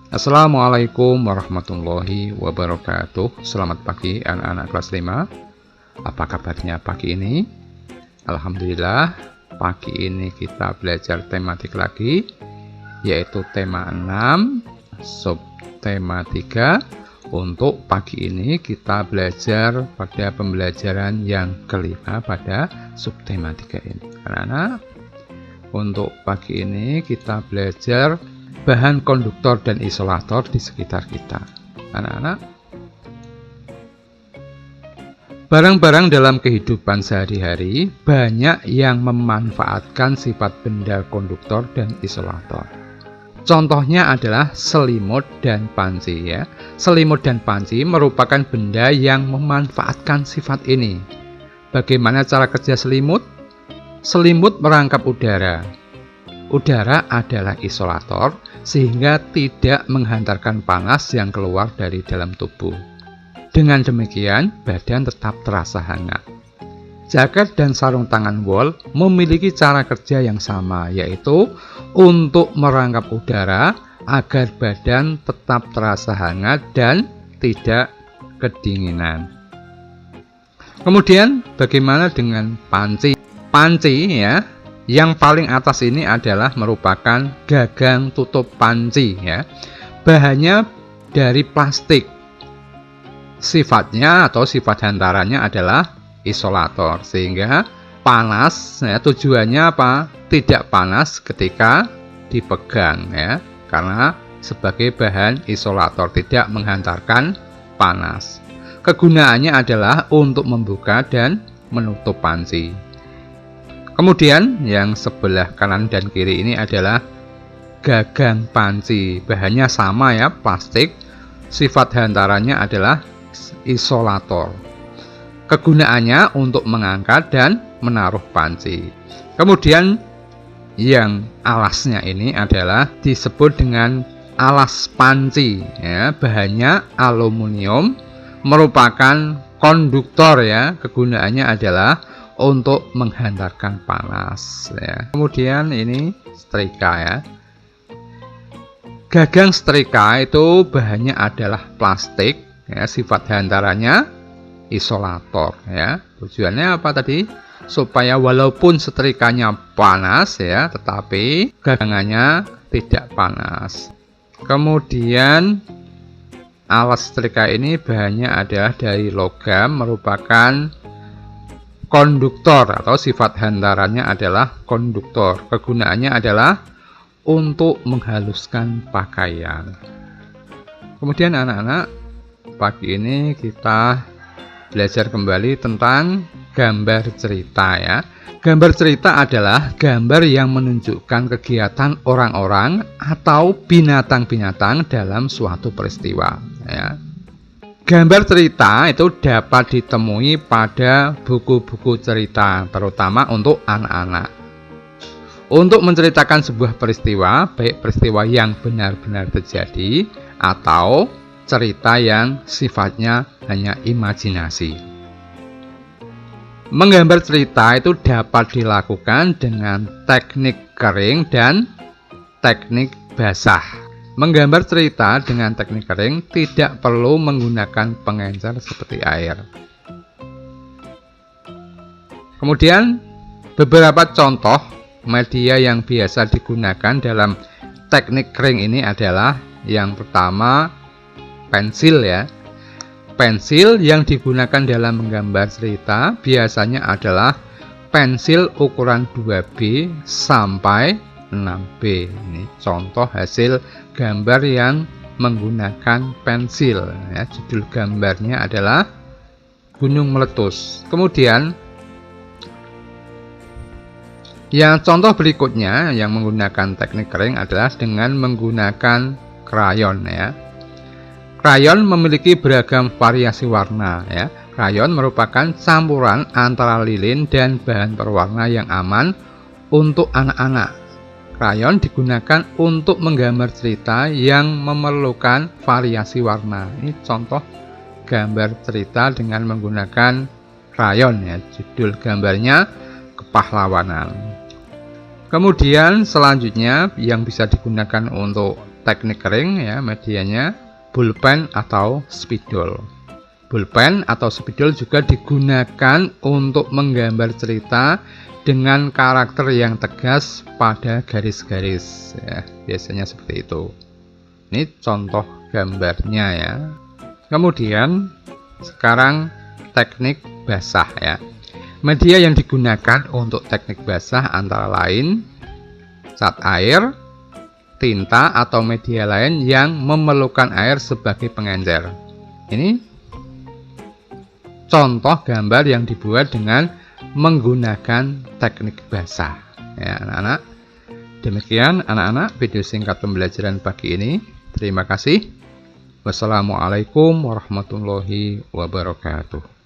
Assalamualaikum warahmatullahi wabarakatuh. Selamat pagi anak-anak kelas 5. Apa kabarnya pagi ini? Alhamdulillah, pagi ini kita belajar tematik lagi, yaitu tema 6, subtema 3. Untuk pagi ini kita belajar pada pembelajaran yang kelima pada subtema 3 ini. Anak-anak, untuk pagi ini kita belajar bahan konduktor dan isolator di sekitar kita. Anak-anak, barang-barang dalam kehidupan sehari-hari banyak yang memanfaatkan sifat benda konduktor dan isolator. Contohnya adalah selimut dan panci ya. Selimut dan panci merupakan benda yang memanfaatkan sifat ini. Bagaimana cara kerja selimut? Selimut merangkap udara. Udara adalah isolator sehingga tidak menghantarkan panas yang keluar dari dalam tubuh. Dengan demikian, badan tetap terasa hangat. Jaket dan sarung tangan wol memiliki cara kerja yang sama, yaitu untuk merangkap udara agar badan tetap terasa hangat dan tidak kedinginan. Kemudian, bagaimana dengan panci? Panci ya, yang paling atas ini adalah merupakan gagang tutup panci ya. Bahannya dari plastik. Sifatnya atau sifat hantarannya adalah isolator, sehingga panas ya, tujuannya apa? Tidak panas ketika dipegang ya, karena sebagai bahan isolator tidak menghantarkan panas. Kegunaannya adalah untuk membuka dan menutup panci. Kemudian yang sebelah kanan dan kiri ini adalah gagang panci. Bahannya sama ya, plastik. Sifat hantarannya adalah isolator. Kegunaannya untuk mengangkat dan menaruh panci. Kemudian yang alasnya ini adalah disebut dengan alas panci ya. Bahannya aluminium, merupakan konduktor ya. Kegunaannya adalah untuk menghantarkan panas ya. Kemudian ini setrika ya. Gagang setrika itu bahannya adalah plastik ya. Sifat hantarannya isolator ya. Tujuannya apa tadi? Supaya walaupun setrikanya panas ya, tetapi gagangannya tidak panas. Kemudian alas setrika ini bahannya adalah dari logam, merupakan konduktor atau sifat hantarannya adalah konduktor. Kegunaannya adalah untuk menghaluskan pakaian. Kemudian anak-anak, pagi ini kita belajar kembali tentang gambar cerita ya. Gambar cerita adalah gambar yang menunjukkan kegiatan orang-orang atau binatang-binatang dalam suatu peristiwa ya. Gambar cerita itu dapat ditemui pada buku-buku cerita, terutama untuk anak-anak. Untuk menceritakan sebuah peristiwa, baik peristiwa yang benar-benar terjadi atau cerita yang sifatnya hanya imajinasi. Menggambar cerita itu dapat dilakukan dengan teknik kering dan teknik basah. Menggambar cerita dengan teknik kering tidak perlu menggunakan pengencer seperti air. Kemudian beberapa contoh media yang biasa digunakan dalam teknik kering ini adalah yang pertama pensil ya. Pensil yang digunakan dalam menggambar cerita biasanya adalah pensil ukuran 2B sampai 6B. Ini contoh hasil gambar yang menggunakan pensil ya. Judul gambarnya adalah gunung meletus. Kemudian yang contoh berikutnya yang menggunakan teknik kering adalah dengan menggunakan krayon ya. Krayon memiliki beragam variasi warna ya. Krayon merupakan campuran antara lilin dan bahan berwarna yang aman untuk anak-anak. Krayon digunakan untuk menggambar cerita yang memerlukan variasi warna. Ini contoh gambar cerita dengan menggunakan krayon ya. Judul gambarnya Kepahlawanan. Kemudian selanjutnya yang bisa digunakan untuk teknik kering ya, medianya pulpen atau spidol. Pulpen atau spidol juga digunakan untuk menggambar cerita dengan karakter yang tegas pada garis-garis ya, biasanya seperti itu. Ini contoh gambarnya ya. Kemudian sekarang teknik basah ya. Media yang digunakan untuk teknik basah antara lain cat air, tinta atau media lain yang memerlukan air sebagai pengencer. Ini contoh gambar yang dibuat dengan menggunakan teknik basah ya anak-anak. Demikian anak-anak video singkat pembelajaran pagi ini. Terima kasih. Wassalamualaikum warahmatullahi wabarakatuh.